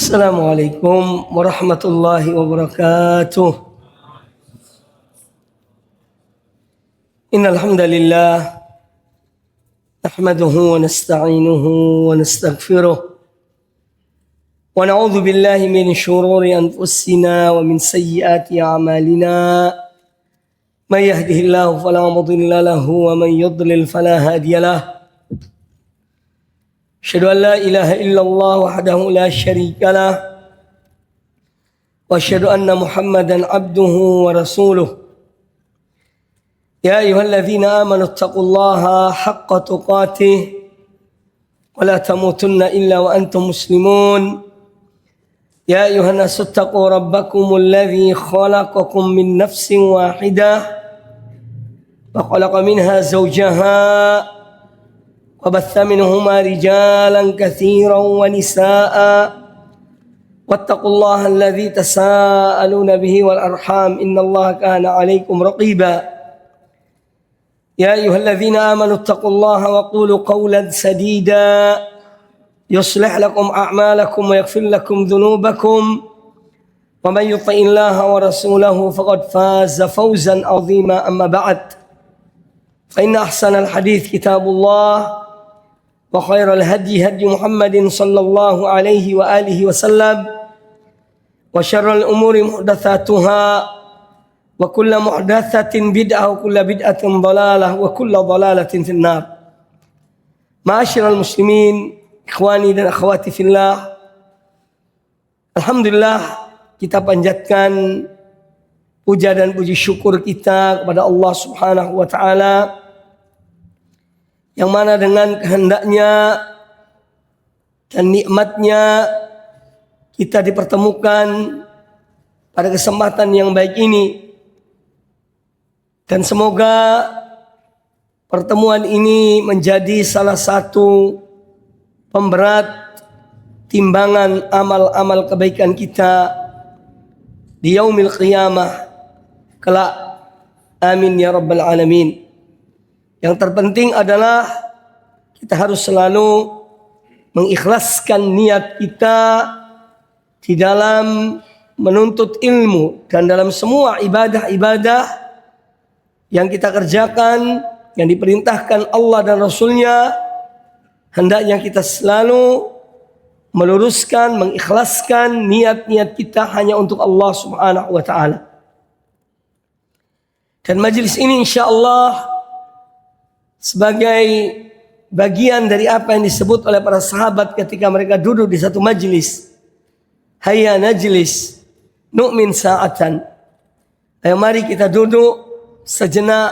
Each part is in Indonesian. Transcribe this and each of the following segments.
Assalamualaikum warahmatullahi wabarakatuh. Innal hamdalillah nahmaduhu wa nasta'inuhu wa nastaghfiruh wa na'udzu billahi min shururi anfusina wa min sayyiati a'malina. May yahdihillahu fala mudilla lahu wa man yudlil fala hadiya lahu. Asyhadu an la ilaha illallah wahdahu la syarika lah wa asyhadu anna Muhammadan abduhu wa rasuluh. Ya ayyuhalladzina amanu taqullaha haqqa tuqatih wa la tamutunna illa wa antum muslimun. Ya ayyuhan nasu taqu rabbakumul ladzi khalaqakum min nafsin wahidah wa khalaqa minha zawjaha وبث منهما رجالا كثيرا ونساء واتقوا الله الذي تساءلون به والأرحام إن الله كان عليكم رقيبا يا أيها الذين آمنوا اتقوا الله وقولوا قولا سديدا يصلح لكم أعمالكم ويغفر لكم ذنوبكم ومن يطع الله ورسوله فقد فاز فوزا عظيما أما بعد فإن أحسن الحديث كتاب الله وخير الهدي هدي محمد صلى الله عليه وآله وسلم وشر الأمور محدثاتها وكل محدثة بدعة وكل بدعة ضلالة وكل ضلالة في النار. Ma'asyiral muslimin, ikhwani dan akhwati fillah, alhamdulillah kita panjatkan puja dan puji syukur kita kepada Allah Subhanahu wa taala, yang mana dengan kehendaknya dan nikmatnya kita dipertemukan pada kesempatan yang baik ini. Dan semoga pertemuan ini menjadi salah satu pemberat timbangan amal-amal kebaikan kita di yaumil qiyamah kelak. Amin ya rabbal alamin. Yang terpenting adalah kita harus selalu mengikhlaskan niat kita di dalam menuntut ilmu dan dalam semua ibadah-ibadah yang kita kerjakan, yang diperintahkan Allah dan Rasulnya. Hendaknya kita selalu meluruskan, mengikhlaskan niat-niat kita hanya untuk Allah Subhanahu wa ta'ala. Dan majelis ini insyaAllah sebagai bagian dari apa yang disebut oleh para sahabat ketika mereka duduk di satu majlis. Hayya najlis nu'min sa'atan. Ayo mari kita duduk sejenak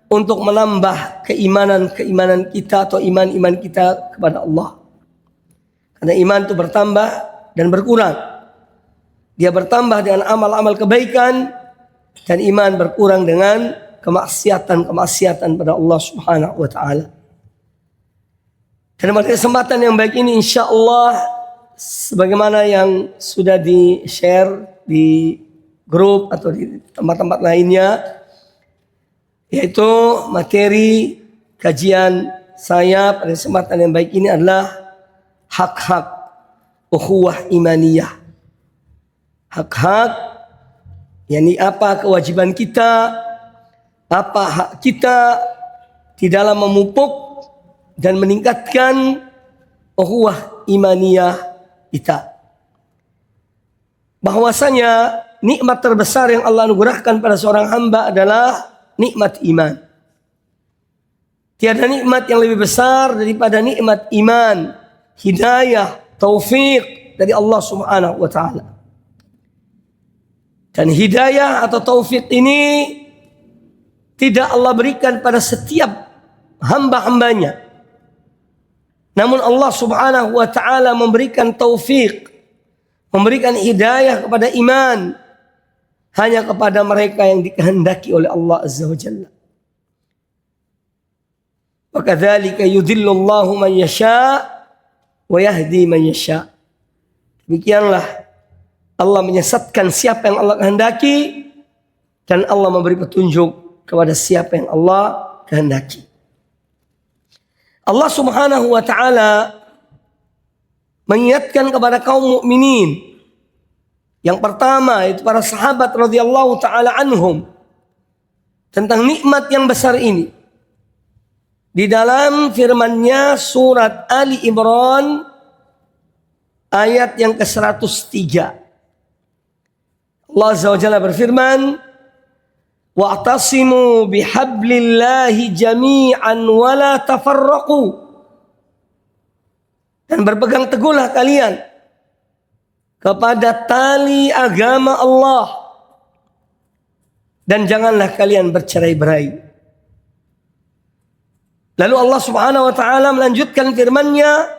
untuk menambah keimanan kita atau iman kita kepada Allah. Karena iman itu bertambah dan berkurang. Dia bertambah dengan amal-amal kebaikan, dan iman berkurang dengan kemaksiatan pada Allah Subhanahu wa taala. Dan pada kesempatan yang baik ini insyaallah, sebagaimana yang sudah di-share di grup atau di tempat-tempat lainnya, yaitu materi kajian saya pada kesempatan yang baik ini adalah hak-hak ukhuwah imaniyah. Hak-hak, yakni apa kewajiban kita, apa hak kita di dalam memupuk dan meningkatkan ukhuwah imaniyah kita. Bahwasanya nikmat terbesar yang Allah anugerahkan pada seorang hamba adalah nikmat iman. Tiada nikmat yang lebih besar daripada nikmat iman, hidayah, taufik dari Allah Subhanahu wa taala. Dan hidayah atau taufik ini tidak Allah berikan pada setiap hamba-hambanya. Namun Allah Subhanahu wa ta'ala memberikan taufik, memberikan hidayah kepada iman hanya kepada mereka yang dikehendaki oleh Allah Azza wa Jalla. Wa kadzalika yudhillullahu man yasha wa yahdi man yasha. Demikianlah Allah menyesatkan siapa yang Allah kehendaki, dan Allah memberi petunjuk kepada siapa yang Allah kehendaki. Allah Subhanahu wa ta'ala mengingatkan kepada kaum mukminin. Yang pertama itu para sahabat radhiyallahu taala anhum tentang nikmat yang besar ini. Di dalam firman-Nya surat Ali Imran ayat yang ke-103. Allah Azza wa Jalla berfirman, "Wa'tasimu bihablillahi jami'an wa la tafarraqu." Dan berpegang teguhlah kalian kepada tali agama Allah dan janganlah kalian bercerai-berai. Lalu Allah Subhanahu wa taala melanjutkan firman-Nya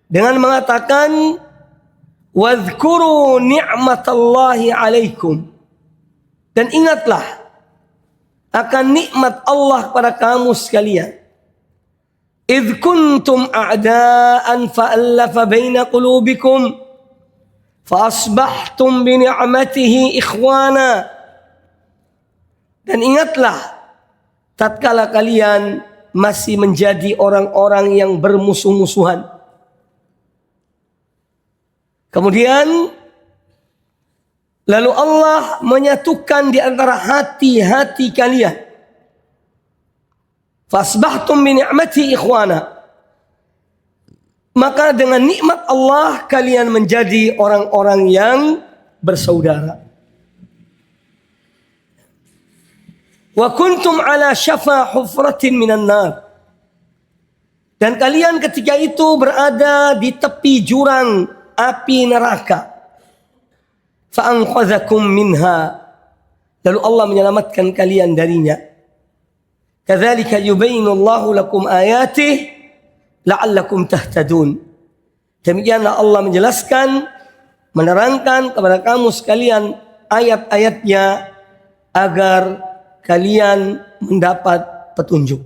dengan mengatakan, "Wadhkuru ni'matallahi 'alaikum." Dan ingatlah akan nikmat Allah pada kamu sekalian. "Idh kuntum a'da'an fa'allafa baina qulubikum fa asbahtum bi ni'matihi ikhwana." Dan ingatlah tatkala kalian masih menjadi orang-orang yang bermusuh-musuhan. Kemudian lalu Allah menyatukan di antara hati-hati kalian. Fasbahtum bi ni'mati ikhwana. Maka dengan nikmat Allah kalian menjadi orang-orang yang bersaudara. Wa kuntum ala syafa hufratin minan nar. Dan kalian ketika itu berada di tepi jurang api neraka. Fa'anqadhakum minha. Lalu Allah menyelamatkan kalian darinya. Kadzalika yubayyinullahu lakum ayatihi la'allakum tahtadun. Demikianlah Allah menjelaskan, menerangkan kepada kamu sekalian ayat-ayatnya agar kalian mendapat petunjuk.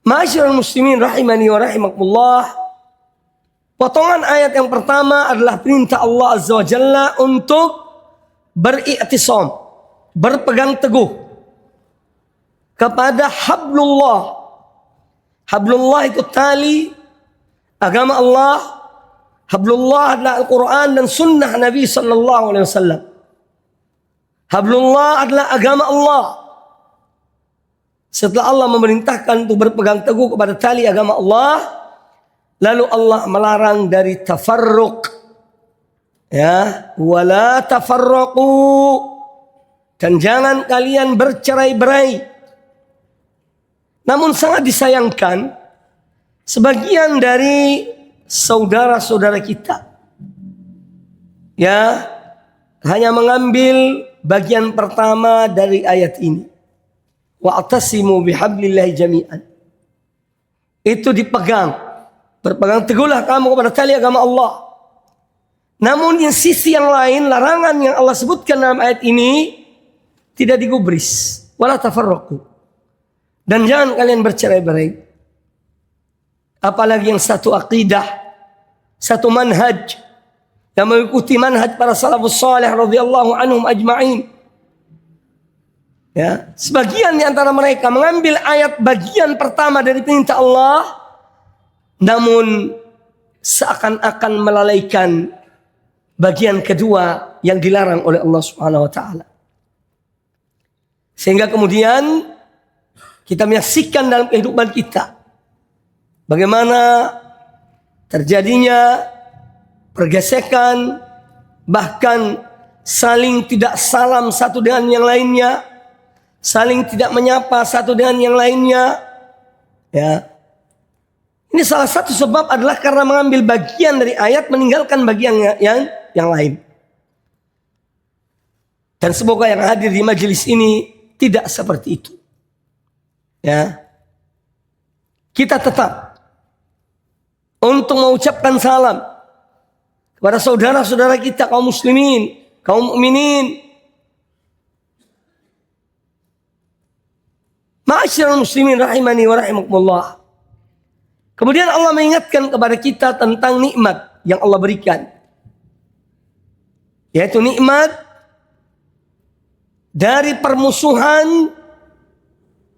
Ma'asyiral muslimin rahimani wa rahimakumullah. Potongan ayat yang pertama adalah perintah Allah Azza wa Jalla untuk beriktisam, berpegang teguh kepada hablullah. Hablullah itu tali agama Allah. Hablullah adalah Al-Quran dan sunnah Nabi sallallahu alaihi wasallam. Hablullah adalah agama Allah. Setelah Allah memerintahkan untuk berpegang teguh kepada tali agama Allah, lalu Allah melarang dari tafarruq. Ya, wala tafarraqu. Dan jangan kalian bercerai-berai. Namun sangat disayangkan, sebagian dari saudara-saudara kita ya hanya mengambil bagian pertama dari ayat ini. Wa'tasimu bihablillahi jami'an. Itu dipegang. Berpegang teguhlah kamu kepada tali agama Allah. Namun di sisi yang lain, larangan yang Allah sebutkan dalam ayat ini tidak digubris. Wala tafarraqu. Dan jangan kalian bercerai-berai. Apalagi yang satu akidah, satu manhaj, yang mengikuti manhaj para salafus salih radhiyallahu anhum ajma'in. Ya, sebagian di antara mereka mengambil ayat bagian pertama dari perintah Allah, namun seakan-akan melalaikan bagian kedua yang dilarang oleh Allah Subhanahu wa taala. Sehingga kemudian kita menyaksikan dalam kehidupan kita bagaimana terjadinya pergesekan, bahkan saling tidak salam satu dengan yang lainnya, saling tidak menyapa satu dengan yang lainnya. Ya. Ini salah satu sebab adalah karena mengambil bagian dari ayat meninggalkan bagian yang lain. Dan semoga yang hadir di majelis ini tidak seperti itu. Ya. Kita tetap untuk mengucapkan salam kepada saudara-saudara kita kaum muslimin, kaum mukminin. Ma'asyiral muslimin rahimani wa rahimakumullah. Kemudian Allah mengingatkan kepada kita tentang nikmat yang Allah berikan. Yaitu nikmat dari permusuhan.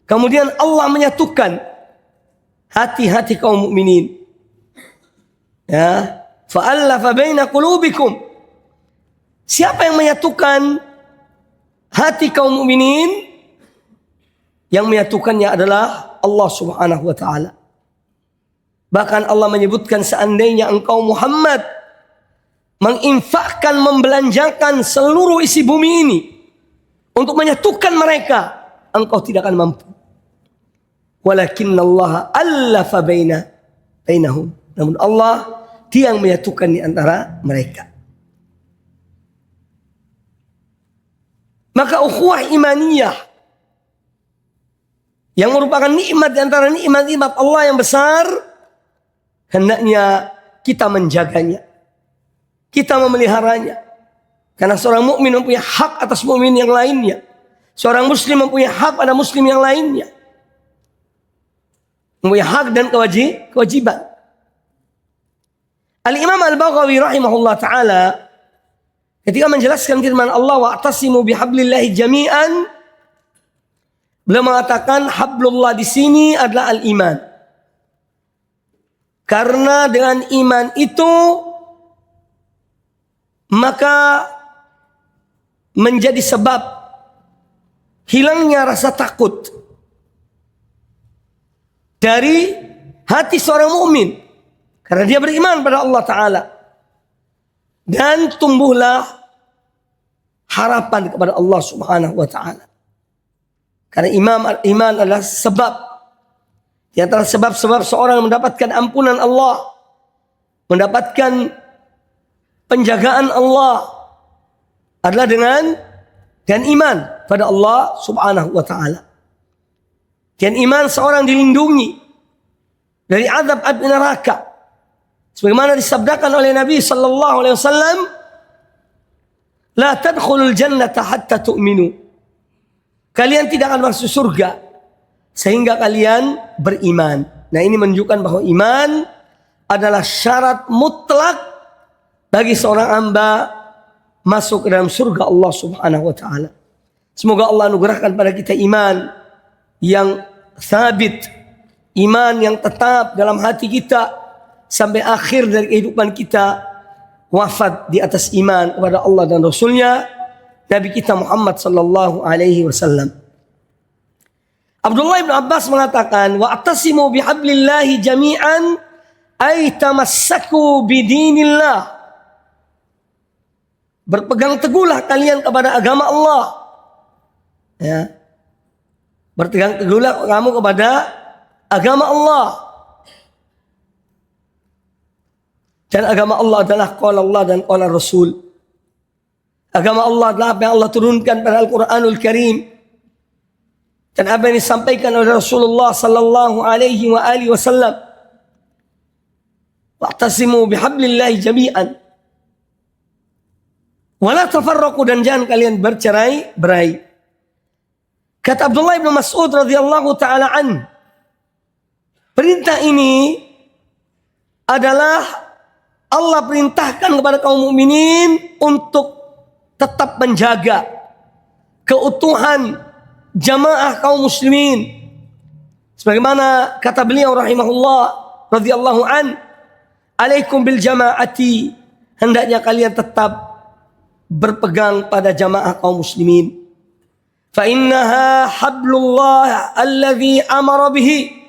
Kemudian Allah menyatukan hati-hati kaum mukminin. Ya, fa'allafa baina qulubikum. Siapa yang menyatukan hati kaum mukminin? Yang menyatukannya adalah Allah Subhanahu wa taala. Bahkan Allah menyebutkan seandainya engkau Muhammad menginfakkan, membelanjakan seluruh isi bumi ini untuk menyatukan mereka, engkau tidak akan mampu. Walakinnallaha allafa bainahum. Namun Allah Dia yang menyatukan di antara mereka. Maka ukhuwah imaniyah yang merupakan nikmat di antara nikmat-nikmat Allah yang besar, hendaknya kita menjaganya, kita memeliharanya. Karena seorang mukmin mempunyai hak atas mukmin yang lainnya. Seorang muslim mempunyai hak pada muslim yang lainnya. Mempunyai hak dan kewajiban. Al-Imam Al-Baghawi rahimahullah ta'ala ketika menjelaskan firman Allah wa'tasimu bihablillahi jami'an, beliau mengatakan hablullah di sini adalah al-iman. Karena dengan iman itu maka menjadi sebab hilangnya rasa takut dari hati seorang mukmin. Karena dia beriman pada Allah Ta'ala. Dan tumbuhlah harapan kepada Allah Subhanahu wa Ta'ala. Karena iman adalah sebab. Di antara sebab-sebab seorang mendapatkan ampunan Allah. Mendapatkan penjagaan Allah. Adalah dengan iman pada Allah Subhanahu wa Ta'ala. Dan iman seorang dilindungi dari azab api neraka. Sebagaimana disabdakan oleh Nabi sallallahu alaihi wasallam, "La tadkhulul jannata hatta tu'minu." Kalian tidak akan masuk surga sehingga kalian beriman. Nah, ini menunjukkan bahwa iman adalah syarat mutlak bagi seorang hamba masuk ke dalam surga Allah Subhanahu wa taala. Semoga Allah anugerahkan pada kita iman yang sabit, iman yang tetap dalam hati kita sampai akhir dari kehidupan kita, wafat di atas iman kepada Allah dan Rasulnya, Nabi kita Muhammad sallallahu alaihi wasallam. Abdullah bin Abbas mengatakan, wa'tasimu bihablillahi jami'an ay tamassaku bidinillah. Berpegang teguhlah kalian kepada agama Allah. Ya. Berpegang teguhlah kamu kepada agama Allah. Dan agama Allah adalah qala Allah dan qala Rasul. Agama Allah adalah apa yang Allah turunkan pada Al-Quranul Karim. Dan apa yang disampaikan oleh Rasulullah sallallahu alaihi wa alihi wasallam. Wa'tasimu bihablillahi jami'an. Wala tafarraqu, dan jangan kalian bercerai-berai. Kata Abdullah bin Mas'ud radhiyallahu taala an, perintah ini adalah Allah perintahkan kepada kaum mukminin untuk tetap menjaga keutuhan jamaah kaum muslimin. Sebagaimana kata beliau rahimahullah radhiyallahu an, alaikum bil jamaati, hendaknya kalian tetap berpegang pada jamaah kaum muslimin. Fa innaha hablullah alladhi amara bihi.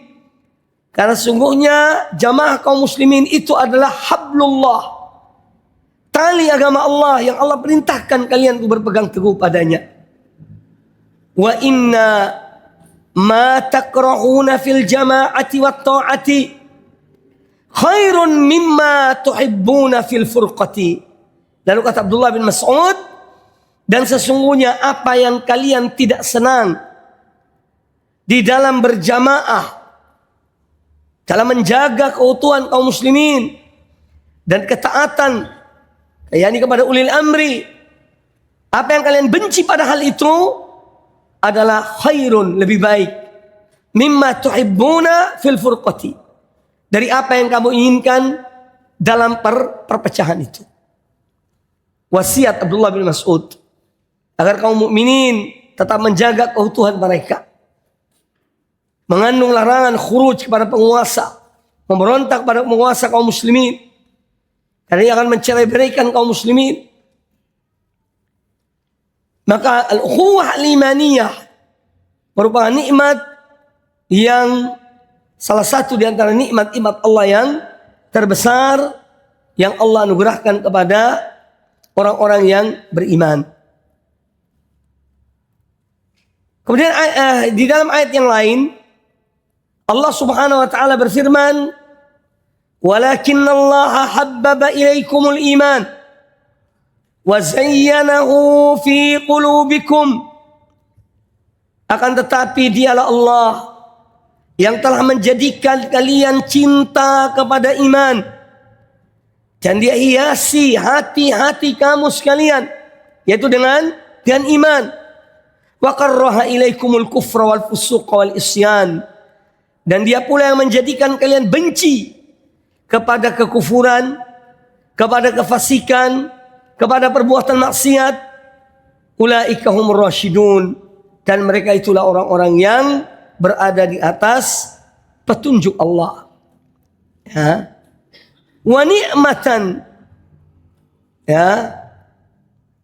Karena sungguhnya jamaah kaum muslimin itu adalah hablullah, tali agama Allah yang Allah perintahkan kalian untuk berpegang teguh padanya. Wa inna ma takrahuna fil jama'ati wat ta'ati khairun mimma tuhibbuna fil furqati. Lalu kata Abdullah bin Mas'ud, dan sesungguhnya apa yang kalian tidak senang di dalam berjamaah, dalam menjaga keutuhan kaum muslimin dan ketaatan yakni kepada ulil amri, apa yang kalian benci pada hal itu adalah khairun, lebih baik, mimma tuhibbuna fil furqati, dari apa yang kamu inginkan dalam perpecahan itu. Wasiat Abdullah bin Mas'ud agar kaum mukminin tetap menjaga keutuhan mereka, mengandung larangan khuruj kepada penguasa, memberontak pada penguasa kaum muslimin, dan ia akan mencerai-beraikan kaum muslimin. Maka al-ukhuwah al-imaniyah merupakan nikmat yang salah satu di antara nikmat-nikmat Allah yang terbesar yang Allah anugerahkan kepada orang-orang yang beriman. Kemudian di dalam ayat yang lain Allah Subhanahu wa taala berfirman, "Walakinnallaha habbaba ilaikumul iman wa zayyanahu fi qulubikum." Akan tetapi dialah Allah yang telah menjadikan kalian cinta kepada iman, dan dia hiasi hati-hati kamu sekalian, yaitu dengan iman. Wa karraha ilaikumul kufra wal fusuq wal isyan, dan dia pula yang menjadikan kalian benci kepada kekufuran, kepada kefasikan, kepada perbuatan maksiat. Ulaika humur rasyidun, dan mereka itulah orang-orang yang berada di atas petunjuk Allah. Ya. Wa ni'matan, ya,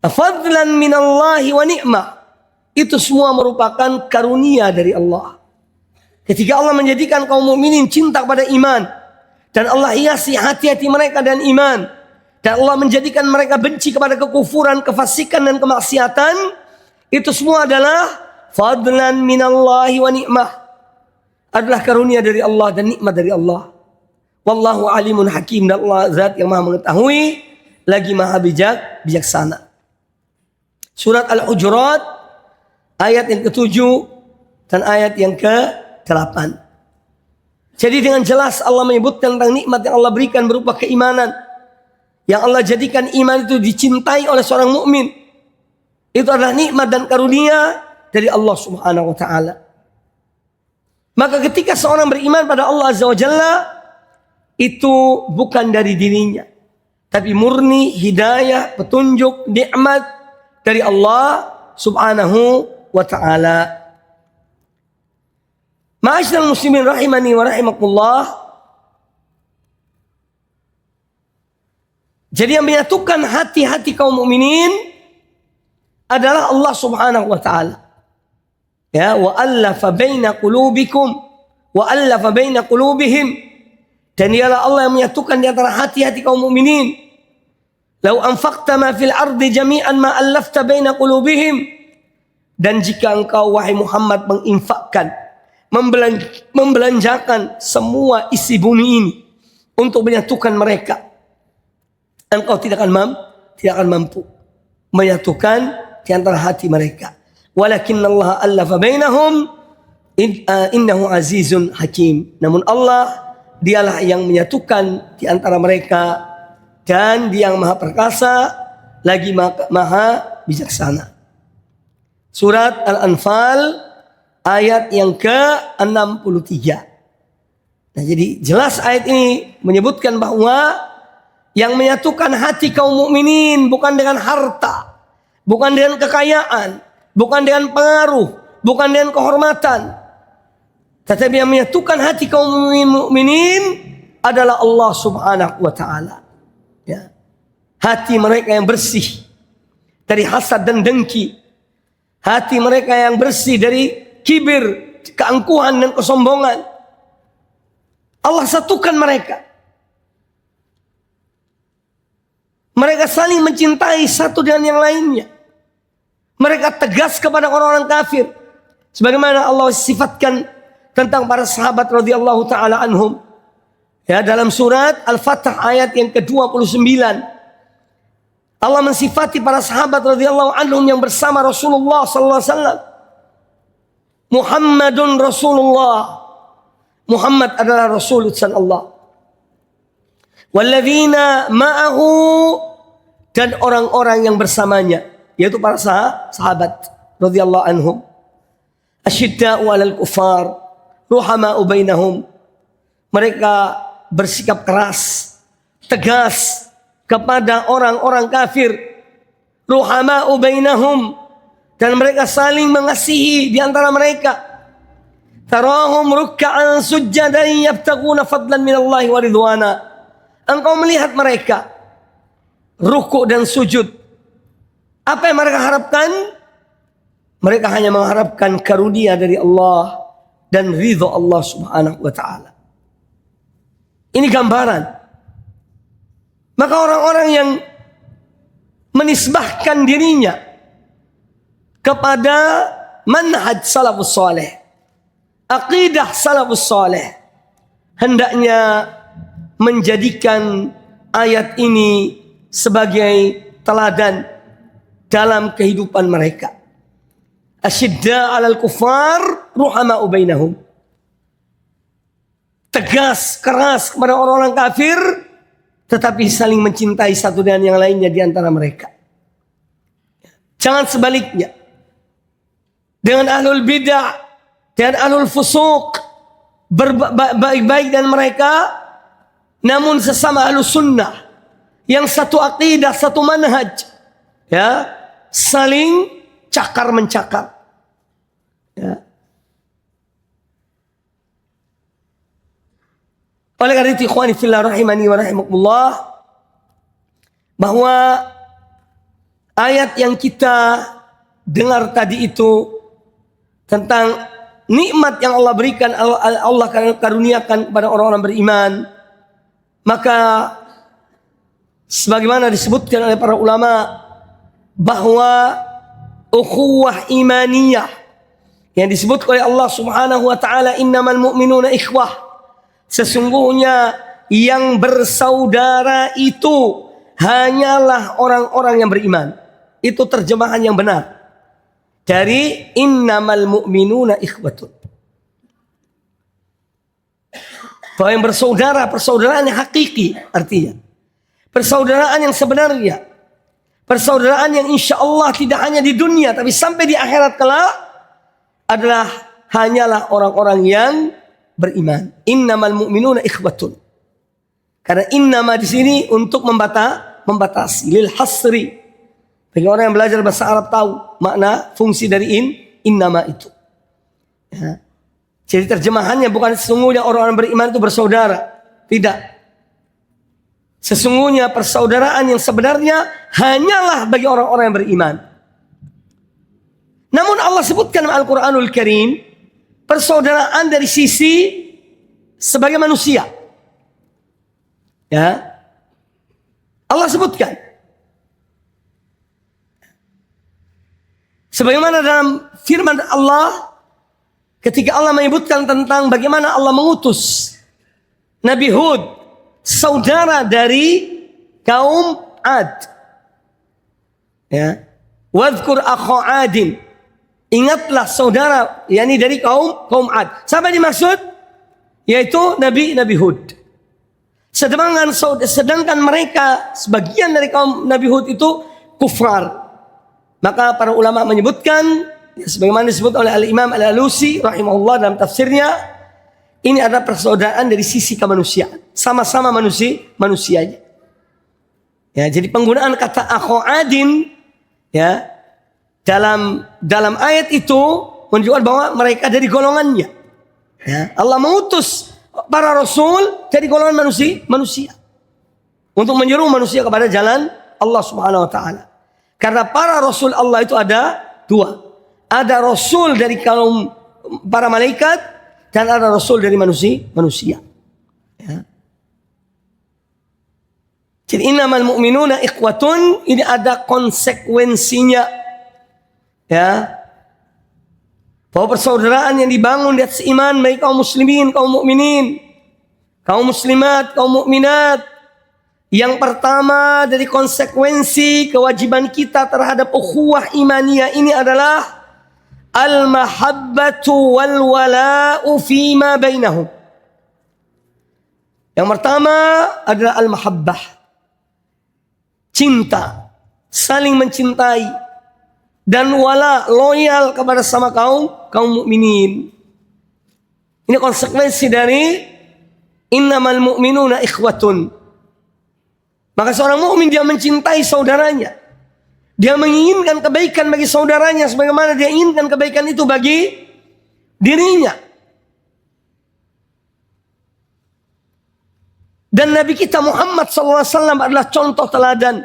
fadlan minallahi wa ni'mah. Itu semua merupakan karunia dari Allah. Ketika Allah menjadikan kaum mukminin cinta kepada iman, dan Allah hiasi hati-hati mereka dan iman, dan Allah menjadikan mereka benci kepada kekufuran, kefasikan dan kemaksiatan, itu semua adalah fadlan minallahi wa ni'mah, adalah karunia dari Allah dan nikmat dari Allah. Wallahu alimun hakim, dan Allah zat yang maha mengetahui lagi maha bijaksana. Surat Al-Hujurat ayat yang ke-7 dan ayat yang ke-8. Jadi dengan jelas Allah menyebutkan tentang nikmat yang Allah berikan berupa keimanan, yang Allah jadikan iman itu dicintai oleh seorang mukmin. Itu adalah nikmat dan karunia dari Allah Subhanahu wa taala. Maka ketika seorang beriman pada Allah Azza wa Jalla, itu bukan dari dirinya, tapi murni hidayah, petunjuk, nikmat dari Allah Subhanahu wa ta'ala. Ma'asyiral muslimin rahimani wa rahimakumullah. Jadi yang menyatukan hati-hati kaum mukminin adalah Allah Subhanahu wa ta'ala. Ya, wa allafa baina qulubikum wa allafa baina qulubihim. Dan dialah Allah yang menyatukan di antara hati-hati kaum mukminin. Lau anfaqta ma fil ardi jami'an ma allafta baina qulubihim. Dan jika engkau wahai Muhammad menginfakkan, membelanjakan semua isi bumi ini untuk menyatukan mereka, engkau tidak akan mampu menyatukan di antara hati mereka. Walakinnallaha allafa bainahum innahu azizun hakim. Namun Allah dialah yang menyatukan di antara mereka, dan dia yang maha perkasa lagi maha bijaksana. Surat Al-Anfal ayat yang ke-63. Nah, jadi jelas ayat ini menyebutkan bahwa yang menyatukan hati kaum mukminin bukan dengan harta, bukan dengan kekayaan, bukan dengan pengaruh, bukan dengan kehormatan, tetapi yang menyatukan hati kaum mukminin adalah Allah Subhanahu wa taala. Ya. Hati mereka yang bersih dari hasad dan dengki. Hati mereka yang bersih dari kibir, keangkuhan dan kesombongan. Allah satukan mereka. Mereka saling mencintai satu dengan yang lainnya. Mereka tegas kepada orang-orang kafir, sebagaimana Allah sifatkan tentang para sahabat radhiyallahu taala anhum. Ya, dalam surat Al-Fatah ayat yang ke-29. Allah mensifati para sahabat radhiyallahu anhum yang bersama Rasulullah sallallahu alaihi wasallam. Muhammadun Rasulullah. Muhammad adalah Rasul Allah. Walladzina ma'ahu, dan orang-orang yang bersamanya, yaitu para sahabat radhiyallahu anhum. Asyidda'u 'alal kufar, ruhama'u bainahum. Mereka bersikap keras, tegas kepada orang-orang kafir. Ruhama'u bainahum, dan mereka saling mengasihi di antara mereka. Tarahum ruk'an sujjadan yabtaguna fadlan minallahi wa ridwana. Engkau melihat mereka rukuk dan sujud. Apa yang mereka harapkan? Mereka hanya mengharapkan karunia dari Allah dan ridho Allah subhanahu wa ta'ala. Ini gambaran. Maka orang-orang yang menisbahkan dirinya kepada manhaj salafus saleh, aqidah salafus saleh, hendaknya menjadikan ayat ini sebagai teladan dalam kehidupan mereka. Asyidda 'alal kuffar ruhama'u bainahum. Tegas, keras kepada orang-orang kafir, tetapi saling mencintai satu dengan yang lainnya di antara mereka. Jangan sebaliknya. Dengan ahlul bid'ah, dengan ahlul fusuq, berbaik-baik dan mereka, namun sesama ahlus sunnah yang satu aqidah, satu manhaj, ya, saling cakar mencakar. Ya. Oleh karena itu ikhwani fillah rahimani wa rahimakumullah, bahwa ayat yang kita dengar tadi itu tentang nikmat yang Allah berikan, Allah karuniakan kepada orang-orang beriman, maka sebagaimana disebutkan oleh para ulama bahwa ukhuwah imaniyah yang disebut oleh Allah subhanahu wa ta'ala, innamal mu'minuna ikhwah, sesungguhnya yang bersaudara itu hanyalah orang-orang yang beriman. Itu terjemahan yang benar dari innamal mu'minuna ikhwatun. Bahwa yang bersaudara, persaudaraan yang hakiki, artinya persaudaraan yang sebenarnya, persaudaraan yang insya Allah tidak hanya di dunia tapi sampai di akhirat kelak, adalah hanyalah orang-orang yang beriman. Innamal mu'minuna ikhwatun. Karena innama di sini untuk membatasi, lil hasri. Bagi orang yang belajar bahasa Arab tahu makna fungsi dari innama itu. Ya. Jadi terjemahannya bukan sesungguhnya orang-orang beriman itu bersaudara. Tidak. Sesungguhnya persaudaraan yang sebenarnya hanyalah bagi orang-orang yang beriman. Namun Allah sebutkan dalam Al-Quranul Karim persaudaraan dari sisi sebagai manusia. Ya. Allah sebutkan. Sebagaimana dalam firman Allah ketika Allah menyebutkan tentang bagaimana Allah mengutus Nabi Hud, saudara dari kaum Ad. Ya. Wadhkur akha Adin. Ingatlah saudara, yakni dari kaum Ad. Siapa dimaksud? Yaitu Nabi Hud. Sedangkan mereka, sebagian dari kaum Nabi Hud itu kufar. Maka para ulama menyebutkan, ya, sebagaimana disebut oleh Al-Imam Al-Alusi rahimahullah dalam tafsirnya, ini adalah persaudaraan dari sisi kemanusiaan. Sama-sama manusianya. Ya, jadi penggunaan kata akha Adin, ya, dalam ayat itu menunjukkan bahwa mereka dari golongannya. Ya, Allah mengutus para rasul dari golongan manusia untuk menyeru manusia kepada jalan Allah Subhanahu wa taala. Karena para rasul Allah itu ada dua. Ada rasul dari kaum para malaikat dan ada rasul dari manusia. Ya. Jadi innamal mu'minuna ikhwatun, ini ada konsekuensinya. Ya. Bahwa persaudaraan yang dibangun di atas iman baik kaum muslimin, kaum mukminin, kaum muslimat, kaum mukminat. Yang pertama dari konsekuensi kewajiban kita terhadap ukhuwah imaniyah ini adalah al-mahabbatu wal wala'u fima bainahum. Yang pertama adalah al-mahabbah. Cinta, saling mencintai dan wala, loyal kepada sama kaum mukminin. Ini konsekuensi dari innamal mu'minuna ikhwatun. Maka seorang mukmin dia mencintai saudaranya. Dia menginginkan kebaikan bagi saudaranya sebagaimana dia inginkan kebaikan itu bagi dirinya. Dan Nabi kita Muhammad SAW adalah contoh teladan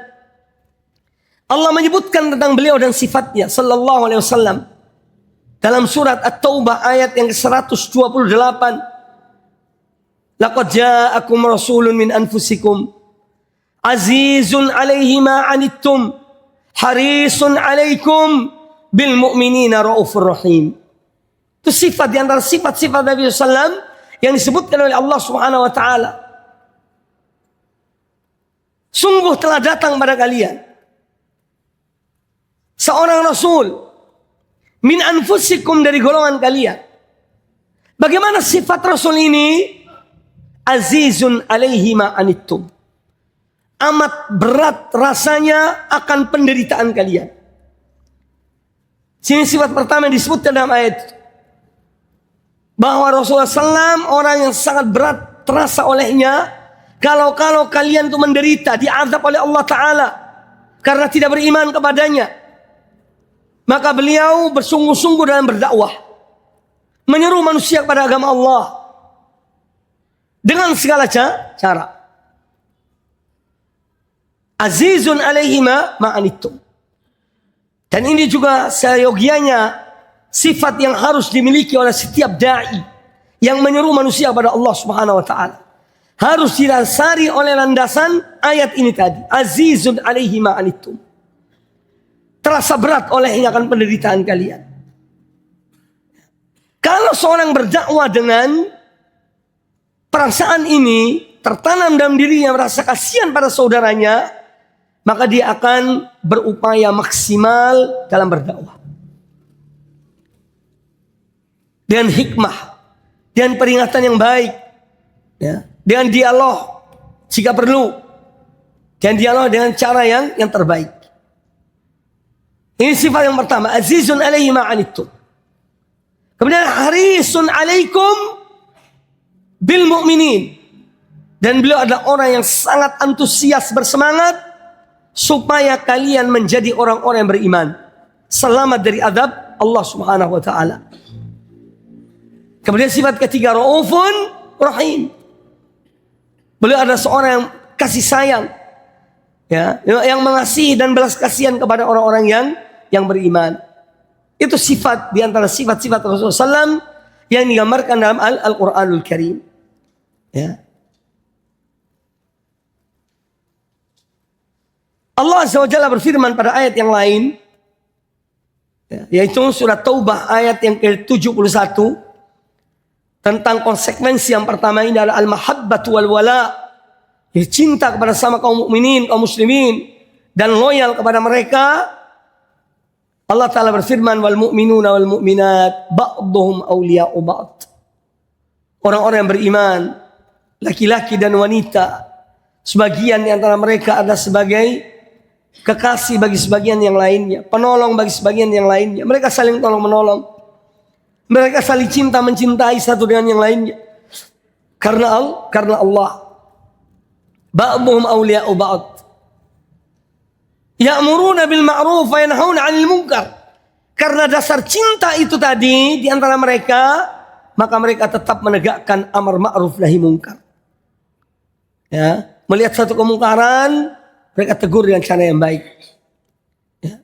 Allah menyebutkan tentang beliau dan sifatnya sallallahu alaihi wasallam dalam surat At-Taubah ayat yang ke-128. Laqad ja'akum rasulun min anfusikum azizun 'alaihi ma 'anittum harisun 'alaikum bil mu'minina raufur rahim. Itu sifat di antara sifat-sifat Nabi sallallahu alaihi wasallam yang disebutkan oleh Allah Subhanahu wa taala. Sungguh telah datang pada kalian seorang rasul min anfusikum, dari golongan kalian. Bagaimana sifat rasul ini? Azizun alaihi ma anittum. Amat berat rasanya akan penderitaan kalian. Sini sifat pertama yang disebutkan dalam ayat itu. Bahwa Rasulullah SAW orang yang sangat berat terasa olehnya kalau kalian itu menderita, diazab oleh Allah Ta'ala karena tidak beriman kepadanya. Maka beliau bersungguh-sungguh dalam berdakwah, menyeru manusia kepada agama Allah dengan segala cara. Azizun alaihi ma anittum. Dan ini juga seyogianya sifat yang harus dimiliki oleh setiap dai yang menyeru manusia kepada Allah Subhanahu wa taala. Harus didasari oleh landasan ayat ini tadi. Azizun alaihi ma anittum. Terasa berat olehnya akan penderitaan kalian. Kalau seorang berdakwah dengan perasaan ini tertanam dalam dirinya, merasa kasihan pada saudaranya, maka dia akan berupaya maksimal dalam berdakwah. Dengan hikmah, dengan peringatan yang baik, ya, dengan dialog jika perlu, dan dialog dengan cara yang terbaik. Ini sifat yang pertama, azizun alaihi ma anittum. Kemudian harisun alaikum bil mu'minin. Dan beliau adalah orang yang sangat antusias, bersemangat supaya kalian menjadi orang-orang yang beriman, selamat dari azab Allah Subhanahu wa taala. Kemudian sifat ketiga, raufun rahim. Beliau adalah seorang yang kasih sayang, ya, yang mengasihi dan belas kasihan kepada orang-orang yang beriman. Itu sifat di antara sifat-sifat Rasulullah SAW yang digambarkan dalam Al-Quranul Karim. Ya. Allah Azza wa Jalla berfirman pada ayat yang lain, ya, yaitu surat Taubah ayat yang ke-71, tentang konsekuensi yang pertama ini adalah al-mahabbatu wal wala, cinta kepada sama kaum mukminin, kaum muslimin, dan loyal kepada mereka. Allah Ta'ala berfirman, wal mu'minuna wal mu'minat ba'duhum awliya'u ba'd. Orang-orang yang beriman, laki-laki dan wanita, sebagian di antara mereka ada sebagai kekasih bagi sebagian yang lainnya, penolong bagi sebagian yang lainnya. Mereka saling tolong menolong, mereka saling cinta mencintai satu dengan yang lainnya. Karena Allah. Ba'duhum awliya'u ba'd. Ya'muruna bil ma'ruf wa yanhauna 'anil munkar. Karena dasar cinta itu tadi di antara mereka, maka mereka tetap menegakkan amar ma'ruf nahi munkar. Ya, melihat satu kemungkaran, mereka tegur dengan cara yang baik. Ya.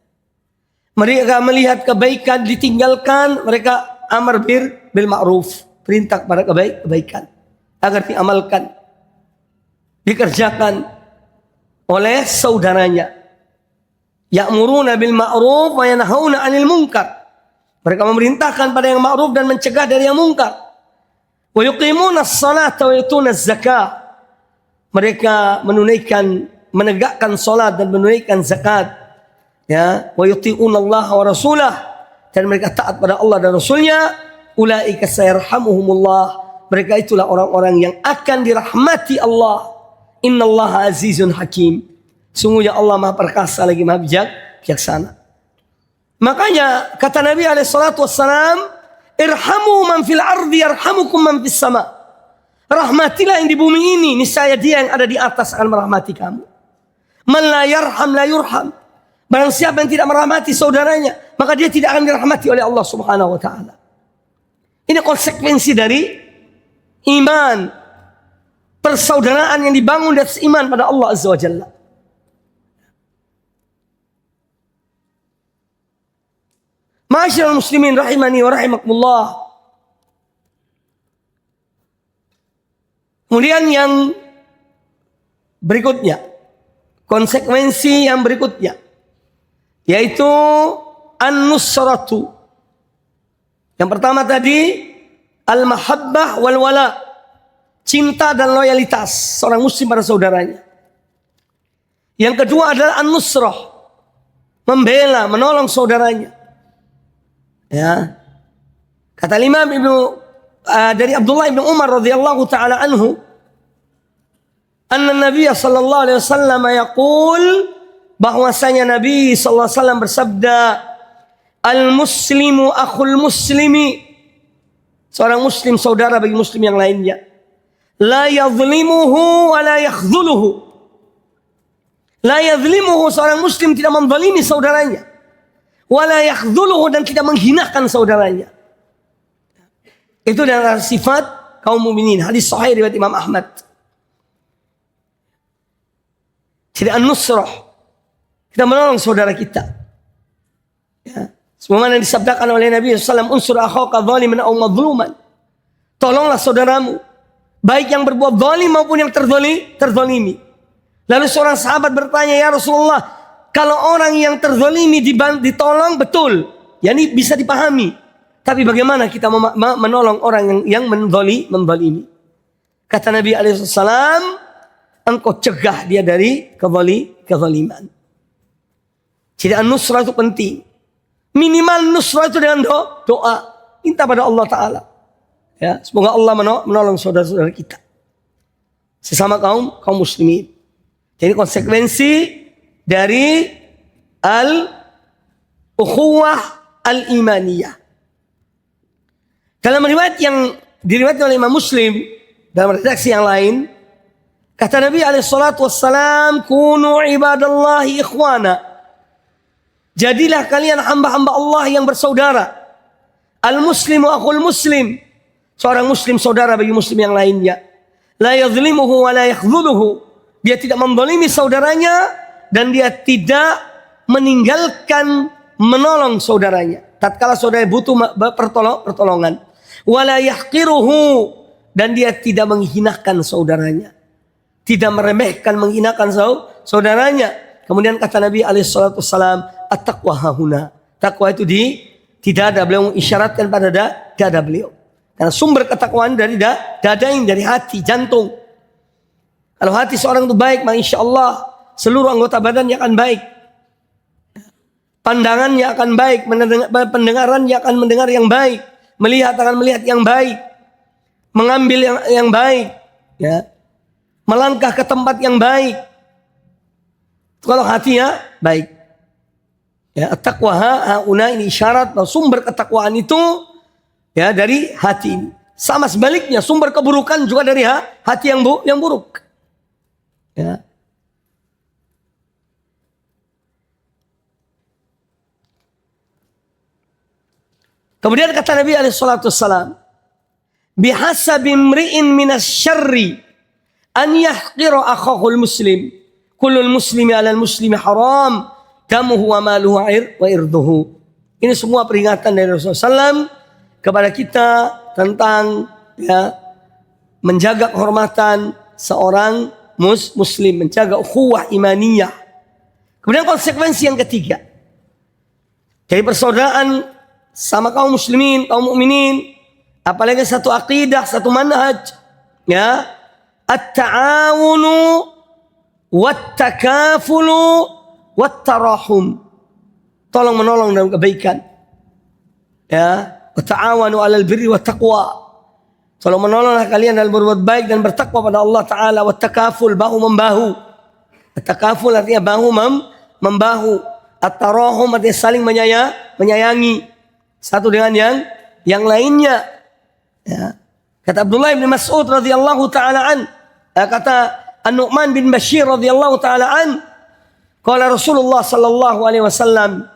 Mereka melihat kebaikan ditinggalkan, mereka amar bil ma'ruf, perintah kepada kebaikan agar diamalkan, dikerjakan oleh saudaranya. Ya'muruna bil ma'ruf wa yanhauna 'anil munkar. Mereka memerintahkan pada yang ma'ruf dan mencegah dari yang munkar. Wa yuqimuna as-salata wa yutuna az-zakah. Mereka menegakkan salat dan menunaikan zakat. Ya, wa yuti'una Allah wa rasulah, dan mereka taat pada Allah dan Rasulnya. Ulaika sayarhamuhumullah. Mereka itulah orang-orang yang akan dirahmati Allah. Innallaha azizun hakim. Sungguhnya Allah Maha Perkasa lagi Maha bijaksana. Makanya kata Nabi SAW, irhamu man fil ardi yarhamukum man fis sama. Rahmatilah yang di bumi ini, niscaya dia yang ada di atas akan merahmati kamu. Man la yarham la yurham. Barang siapa yang tidak merahmati saudaranya, maka dia tidak akan dirahmati oleh Allah Subhanahu wa taala. Ini konsekuensi dari iman, persaudaraan yang dibangun di atas iman pada Allah Azza wa Jalla. Ma'asyiral muslimin rahimani wa rahimakumullah. Kemudian yang berikutnya, konsekuensi yang berikutnya, yaitu an-nusratu. Yang pertama tadi al-mahabbah wal wala, cinta dan loyalitas seorang muslim pada saudaranya. Yang kedua adalah an-nusrah, membela, menolong saudaranya. Ya. Kata Imam dari Abdullah bin Umar radhiyallahu taala anhu, anna Nabi sallallahu alaihi wasallam yaqul, bahwasanya Nabi sallallahu alaihi wasallam bersabda, al-muslimu akhul muslimi, seorang muslim saudara bagi muslim yang lainnya. La yadhlimuhu wa la yakhdhuluhu. La yadhlimuhu, seorang muslim tidak menzalimi saudaranya. Wa la yakhdhuluhu, dan tidak menghinakan saudaranya. Itu adalah sifat kaum mukminin. Hadis sahih riwayat Imam Ahmad. Jadi an-nusrah, kita menolong saudara kita. Ya. Sebagaimana disabdakan oleh Nabi SAW, unsur akhaka zaliman aw mazluman. Tolonglah saudaramu, baik yang berbuat zalim maupun yang terzalimi. Lalu seorang sahabat bertanya, ya Rasulullah, kalau orang yang terzalimi ditolong, betul, yani bisa dipahami. Tapi bagaimana kita menolong orang yang menzalimi? Kata Nabi SAW, engkau cegah dia dari kezaliman. Jadi an-nusrah itu penting. Minimal nusrah itu dengan doa. Minta pada Allah Ta'ala. Ya, semoga Allah menolong saudara-saudara kita. Sesama kaum muslimin. Jadi konsekuensi dari al-ukhuwah al-imaniyah. Dalam riwayat yang diriwayatkan oleh Imam Muslim, dalam redaksi yang lain, kata Nabi SAW, kunu ibadallahi ikhwana. Jadilah kalian hamba-hamba Allah yang bersaudara. Al-muslimu akhul muslim. Seorang muslim saudara bagi muslim yang lainnya. La yadhlimuhu wa la yakhdhuluhu. Dia tidak menzalimi saudaranya dan dia tidak meninggalkan menolong saudaranya tatkala saudara butuh pertolongan. Wala yahqiruhu, dan dia tidak menghinakan saudaranya. Tidak meremehkan, menghinakan saudaranya. Kemudian kata Nabi alaihissalam, at-taqwa hahuna. Takwa itu tidak ada, beliau isyaratkan pada dada beliau. Karena sumber ketakwaan dari dada ini, dari hati, jantung. Kalau hati seorang itu baik, maka insya Allah seluruh anggota badannya akan baik. Pandangannya akan baik, pendengarannya akan mendengar yang baik, melihat akan melihat yang baik, mengambil yang baik, ya, melangkah ke tempat yang baik. Kalau hatinya baik, ya, at-taqwa hauna, ini isyarat bahwa sumber ketakwaan itu ya dari hati ini. Sama sebaliknya, sumber keburukan juga dari hati yang buruk. Ya. Kemudian kata Nabi alaihissalam, bihasabi imri'in minas syarri an yahqira akhahul muslim, kullul muslimi alal muslimi haram, damuhu wa maluhu wa irduhu. Ini semua peringatan dari Rasulullah SAW kepada kita tentang ya, menjaga kehormatan seorang muslim, menjaga ukhuwah imaniyah. Kemudian konsekuensi yang ketiga dari persaudaraan sama kaum muslimin, kaum mukminin, apalagi satu akidah, satu manhaj, ya, at-ta'awunu wat-takafulu wat-tarahum. Tolong menolong dalam kebaikan. Ya, wa-ta'awanu 'alal birri wat-taqwa. Tolong menolonglah kalian dalam berbuat baik dan bertakwa pada Allah Ta'ala. Wat-takaful, bahu membahu. At-takaful artinya bahu membahu. At-tarahum artinya saling menyayangi satu dengan yang lainnya. Ya. Kata Abdullah bin Mas'ud radhiyallahu taala an, kata An-Nu'man bin Bashir radhiyallahu taala an, qala Rasulullah sallallahu alaihi wasallam,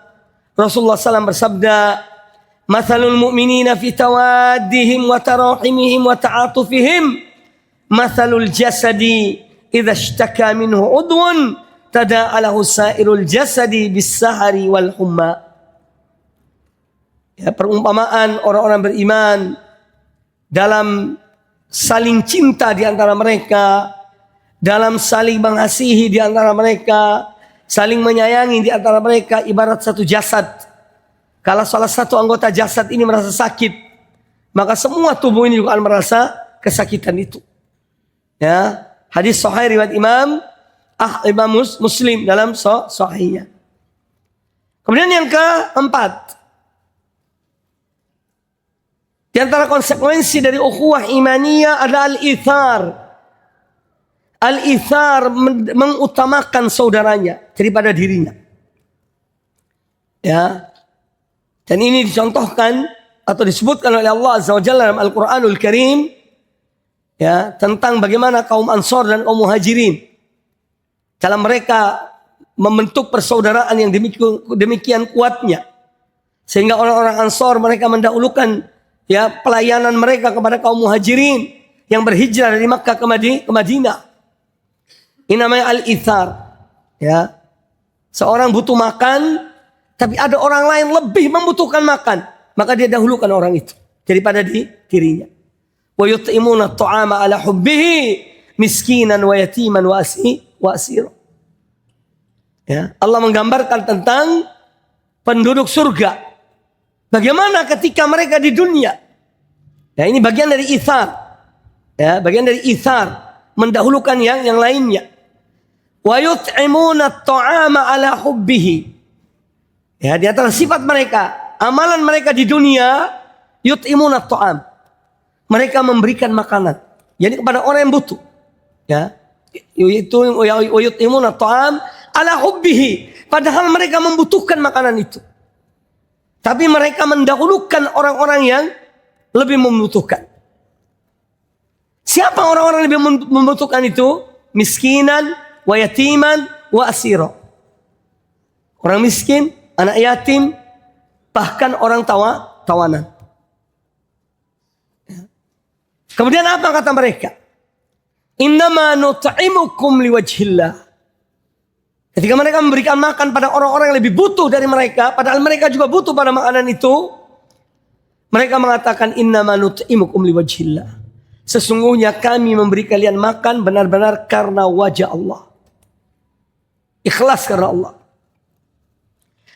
Rasulullah sallallahu bersabda, "Matsalul mu'minina fi tawaddihim wa tarahimihim wa ta'atufihim, matsalul jasadi idza ishtaka minhu udwun tada'alahu sa'irul jasadi bis-sahari wal humma." Ya, perumpamaan orang-orang beriman dalam saling cinta di antara mereka, dalam saling mengasihi di antara mereka, saling menyayangi di antara mereka ibarat satu jasad. Kalau salah satu anggota jasad ini merasa sakit, maka semua tubuh ini juga akan merasa kesakitan itu. Ya, hadis sahih riwayat Imam Muslim dalam sahihnya. Kemudian yang keempat, di antara konsekuensi dari ukhuwah imaniyah adalah al-ithar. Al-ithar mengutamakan saudaranya daripada dirinya. Ya. Dan ini dicontohkan atau disebutkan oleh Allah Azza wa Jalla dalam Al-Qur'anul Karim, ya, tentang bagaimana kaum Ansor dan kaum Muhajirin dalam mereka membentuk persaudaraan yang demikian kuatnya, sehingga orang-orang Ansor mereka mendahulukan, ya, pelayanan mereka kepada kaum Muhajirin yang berhijrah dari Makkah ke Madinah. Ini namanya al-ithar. Ya. Seorang butuh makan, tapi ada orang lain lebih membutuhkan makan, maka dia dahulukan orang itu daripada dirinya. Wa yut'imuna at-ta'ama 'ala hubbihi miskinan wa yatiman wa asira. Ya, Allah menggambarkan tentang penduduk surga. Bagaimana ketika mereka di dunia? Ya, ini bagian dari ithar. Ya, bagian dari ithar, mendahulukan yang lainnya. Wa yut'imuna at-ta'ama 'ala hubbihi. Ya, di antara sifat mereka, amalan mereka di dunia, yut'imuna at-ta'am. Mereka memberikan makanan, yani kepada orang yang butuh. Ya. Yut'imuna at-ta'am 'ala hubbihi. Padahal mereka membutuhkan makanan itu. Tapi mereka mendahulukan orang-orang yang lebih membutuhkan. Siapa orang-orang yang lebih membutuhkan itu? Miskinan, wa yatiman, wa asira. Orang miskin, anak yatim, bahkan orang tawanan. Kemudian apa kata mereka? Innama nut'imukum liwajhillah. Ketika mereka memberikan makan pada orang-orang yang lebih butuh dari mereka, padahal mereka juga butuh pada makanan itu, mereka mengatakan innama nut'imukum liwajhillah. Sesungguhnya kami memberi kalian makan benar-benar karena wajah Allah. Ikhlas karena Allah.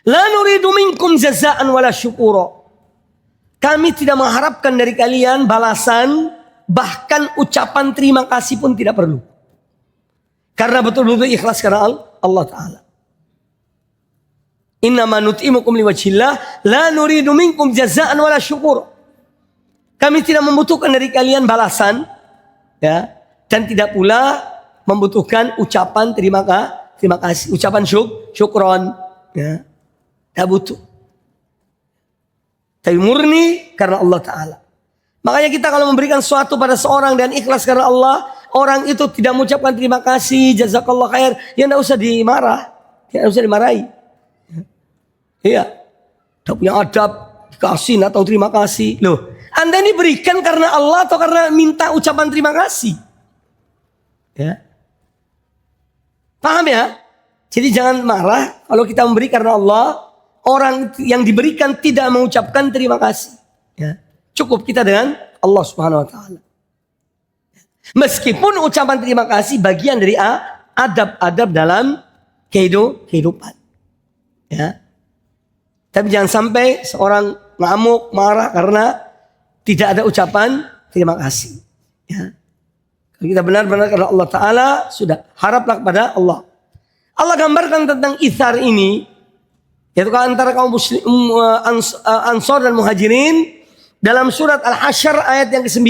La nuridu minkum jazaan wala syukura. Kami tidak mengharapkan dari kalian balasan, bahkan ucapan terima kasih pun tidak perlu. Karena betul-betul ikhlas karena Allah Ta'ala. Innama nut'imukum liwajhillah la nuridu minkum jazaan wala syukur. Kami tidak membutuhkan dari kalian balasan, ya, dan tidak pula membutuhkan ucapan terima kasih, ucapan syukron, ya. Tidak butuh. Tapi murni karena Allah Ta'ala. Makanya kita kalau memberikan sesuatu pada seorang dan ikhlas karena Allah, orang itu tidak mengucapkan terima kasih, jazakallah khair, ya tidak usah dimarah, tidak usah dimarahi. Iya, tidak punya adab, dikasih atau terima kasih. Loh, Anda ini berikan karena Allah atau karena minta ucapan terima kasih? Ya, paham ya? Jadi jangan marah kalau kita memberi karena Allah. Orang yang diberikan tidak mengucapkan terima kasih. Ya. Cukup kita dengan Allah Subhanahu Wa Taala. Meskipun ucapan terima kasih bagian dari adab-adab dalam kehidupan. Ya. Tapi jangan sampai seorang ngamuk, marah karena tidak ada ucapan terima kasih. Ya. Kalau kita benar-benar karena Allah Ta'ala, sudah haraplah kepada Allah. Allah gambarkan tentang ithar ini, yaitu antara kaum muslim, Ansor dan Muhajirin, dalam surat Al-Hasyr ayat yang ke-9.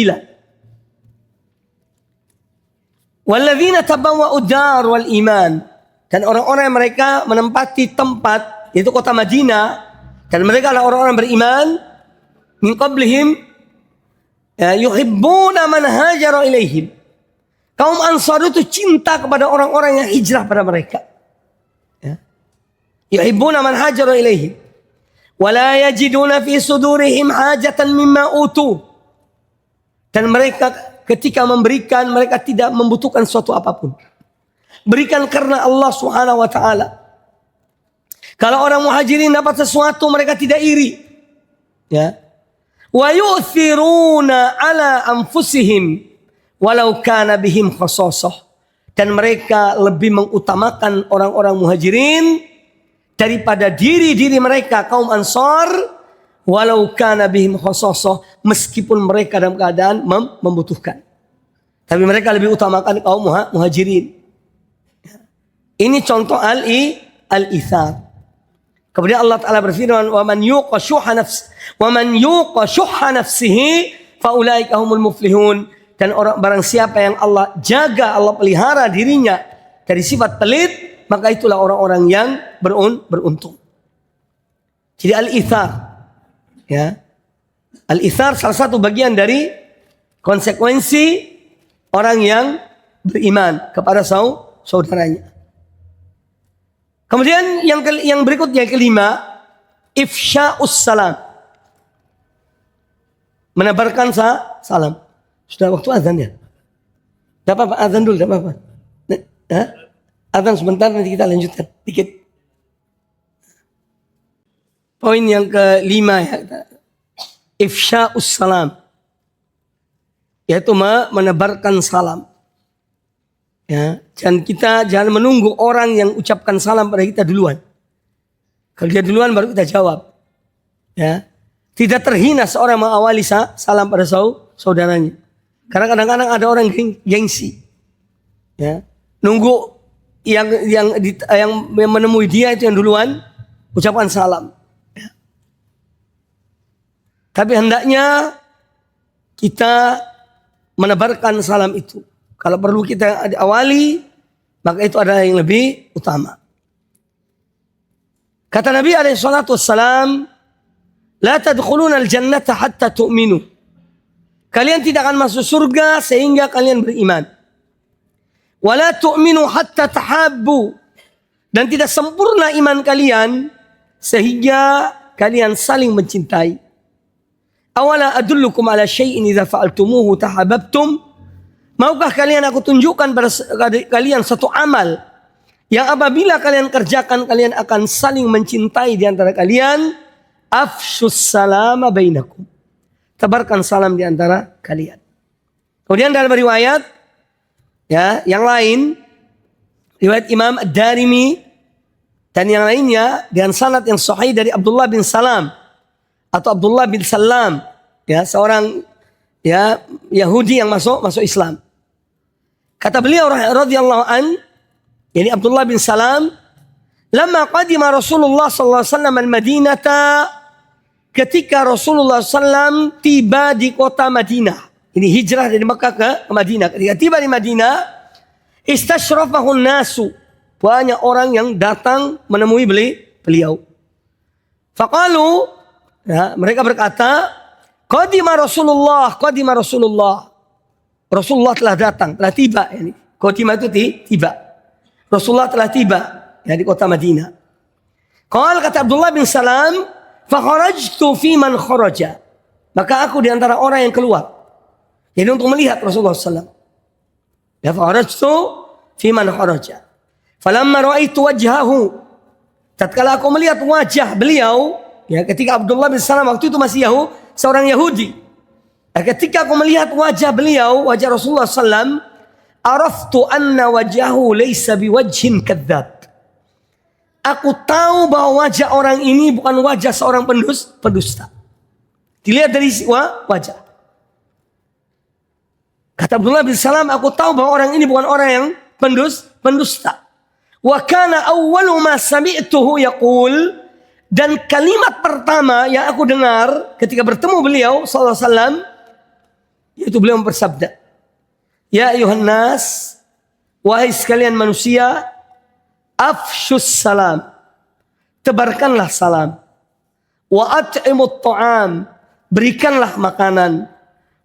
Walladzina tabawwa'ud dar wal iman. Dan orang-orang yang mereka menempati tempat, yaitu kota Madinah, dan mereka adalah orang-orang beriman, min qablihim yuhibbuna man hajara ilaihim. Kaum Ansar itu cinta kepada orang-orang yang hijrah pada mereka. Yuhibbuna man hajara ilaihim. Wala yajiduna fi sudurihim hajatan mimma utu. Dan mereka ketika memberikan, mereka tidak membutuhkan sesuatu apapun. Berikan karena Allah Subhanahu wa Ta'ala. Kalau orang Muhajirin dapat sesuatu, mereka tidak iri. Ya. Wa yu'thiruna ala anfusihim walau kana bihim khasasah. Dan mereka lebih mengutamakan orang-orang muhajirin daripada diri-diri mereka kaum Ansar, walau kana bihim khasasah, meskipun mereka dalam keadaan membutuhkan. Tapi mereka lebih utamakan kaum muhajirin. Ini contoh al-ithar. Kemudian Allah Ta'ala berfirman, "Wa man yuqa syuhha nafsihi fa ulaika humul muflihun." Dan orang barang siapa yang Allah jaga, Allah pelihara dirinya dari sifat pelit, maka itulah orang-orang yang beruntung. Jadi al-ithar, ya. Al-ithar salah satu bagian dari konsekuensi orang yang beriman kepada saudaranya. Kemudian yang berikutnya, kelima, ifsya'us salam. Menebarkan salam. Sudah waktu azan ya? Tidak apa-apa, azan dulu, tidak apa-apa. Azan sebentar, nanti kita lanjutkan dikit. Poin yang kelima ya, ifsya'us salam. Yaitu menebarkan salam. Ya, dan kita jangan menunggu orang yang ucapkan salam pada kita duluan. Kalau dia duluan baru kita jawab. Ya, tidak terhina seorang mengawali salam pada saudaranya. Karena kadang-kadang ada orang gengsi. Ya, nunggu yang menemui dia itu yang duluan ucapkan salam. Ya. Tapi hendaknya kita menebarkan salam itu. Kalau perlu kita awali, maka itu adalah yang lebih utama. Kata Nabi SAW, "La tadkhuluna al-jannata hatta tu'minu." Kalian tidak akan masuk surga sehingga kalian beriman. "Wa la tu'minu hatta tahabbu." Dan tidak sempurna iman kalian sehingga kalian saling mencintai. "Awala adullukum ala syai'in idza fa'altumuhu tahabbtum." Maukah kalian aku tunjukkan pada kalian satu amal yang apabila kalian kerjakan kalian akan saling mencintai di antara kalian? Afshus salama bainakum. Tebarkan salam di antara kalian. Kemudian dalam riwayat ya yang lain, riwayat Imam Ad-Darimi dan yang lainnya dengan sanad yang sahih dari Abdullah bin Salam atau Abdullah bin Salam, ya seorang ya Yahudi yang masuk Islam. Kata beliau radhiyallahu an, yani Abdullah bin Salam, "Lama qadima Rasulullah sallallahu alaihi wasallam al-Madinata," ketika Rasulullah sallam tiba di kota Madinah. Ini hijrah dari Makkah ke Madinah. Ketika tiba di Madinah, istasyrafahun nasu. Banyak orang yang datang menemui beliau. Faqalu, ya, mereka berkata, "Qadima Rasulullah, qadima Rasulullah." Rasulullah telah datang, telah tiba. Qadima itu tiba. Rasulullah telah tiba ya, di kota Madinah. Qala, kata Abdullah bin Salam, "Fa kharajtu fi man kharaja." Maka aku di antara orang yang keluar. Jadi untuk melihat Rasulullah SAW. Ya, fa kharajtu fi man kharaja. Falamma ra'aitu wajhahu. Tatkala aku melihat wajah beliau, ya ketika Abdullah bin Salam waktu itu masih seorang Yahudi. Ketika aku melihat wajah beliau, wajah Rasulullah SAW, araftu anna wajahu laysa biwajhin kadzdzab. Aku tahu bahwa wajah orang ini bukan wajah seorang pendusta. Dilihat dari wajah. Kata Abdullah bin Salam, aku tahu bahwa orang ini bukan orang yang pendusta. Wa kana awwalu ma sami'tuhu yaqul, dan kalimat pertama yang aku dengar ketika bertemu beliau sallallahu alaihi wasallam, yaitu beliau bersabda, "Ya ayuhan nas, wahai sekalian manusia, afshus salam, tebarkanlah salam. Wa at'imut ta'am, berikanlah makanan.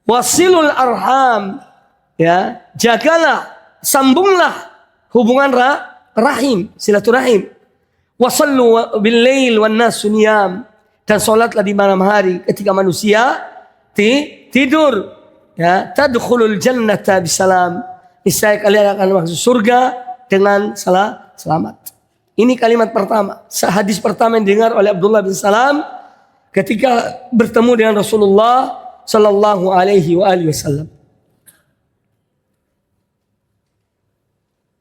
Wasilul arham, ya, jagalah, sambunglah hubungan rahim, silaturahim. Wasallu bil lail wan nas niyam, dan salatlah di malam hari ketika manusia tidur. Ya, tadkhulul jannata bisalam. Niscaya kalian akan masuk surga dengan selamat." Ini kalimat pertama, hadis pertama yang didengar oleh Abdullah bin Salam ketika bertemu dengan Rasulullah sallallahu alaihi wasallam.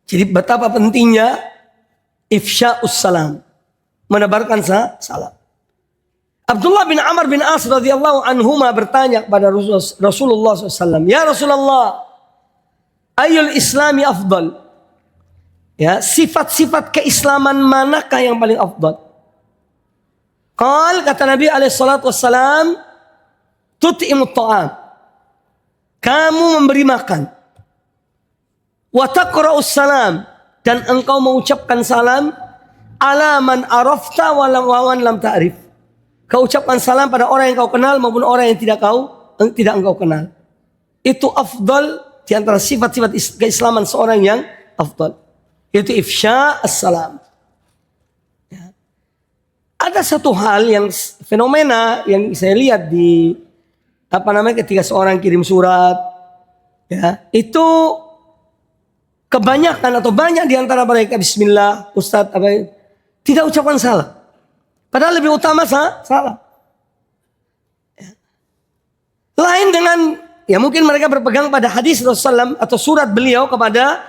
Jadi betapa pentingnya ifsya'us salam, menebarkan salam. Abdullah bin Amr bin As radhiyallahu anhuma bertanya kepada Rasulullah SAW, "Ya Rasulullah, ayyul islami afdal?" Ya, sifat-sifat keislaman manakah yang paling afdal? Kata Nabi alaihi salatu wassalam, "Tut'imut ta'am." Kamu memberi makan. Wa taqra'us salam, dan engkau mengucapkan salam ala man arafta wa lam ta'rif. Kau ucapkan salam pada orang yang kau kenal maupun orang yang tidak engkau kenal. Itu afdal di antara sifat-sifat keislaman seorang yang afdal. Yaitu ifsya as-salam. Ya. Ada satu hal yang fenomena yang saya lihat di ketika seorang kirim surat, ya, itu kebanyakan atau banyak di antara mereka bismillah, Ustaz, tidak ucapkan salam. Padahal lebih utama salam. Ya. Lain dengan, ya mungkin mereka berpegang pada hadis Rasulullah atau surat beliau kepada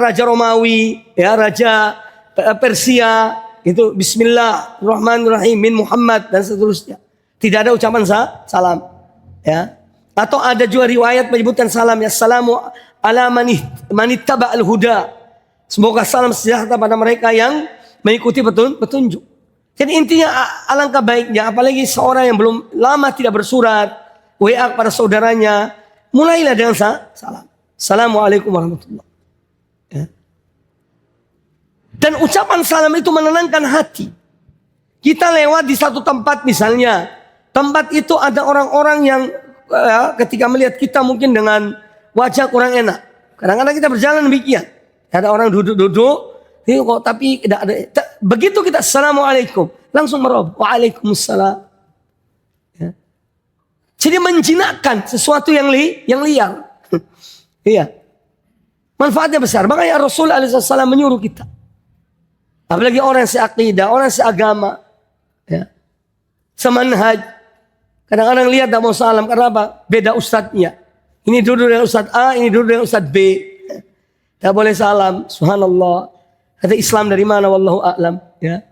Raja Romawi, ya, Raja Persia, itu Bismillahirrahmanirrahim min Muhammad dan seterusnya. Tidak ada ucapan salam, ya. Atau ada juga riwayat menyebutkan salam, ya, assalamu ala manittaba al-huda. Semoga salam sejahtera pada mereka yang mengikuti petunjuk. Jadi intinya alangkah baiknya, apalagi seorang yang belum lama tidak bersurat, WA kepada saudaranya, mulailah dengan salam. Assalamualaikum warahmatullahi. Ya. Dan ucapan salam itu menenangkan hati. Kita lewat di satu tempat misalnya, tempat itu ada orang-orang yang ketika melihat kita mungkin dengan wajah kurang enak. Kadang-kadang kita berjalan demikian. Ada orang duduk-duduk, tapi tidak ada. Begitu kita assalamualaikum, langsung merobot waalaikumsalam. Ya. Jadi menjinakkan sesuatu yang liar. Iya. Manfaatnya besar. Makanya Rasul alaihissalam menyuruh kita. Apalagi orang seakidah, orang seagama, ya, semanhaj. Kadang-kadang lihat tak mau salam karena apa? Beda ustadznya. Ini duduk dengan ustadz A, ini duduk dengan ustadz B. Tak boleh salam. Subhanallah. Kata Islam dari mana? Wallahu a'lam. Ya.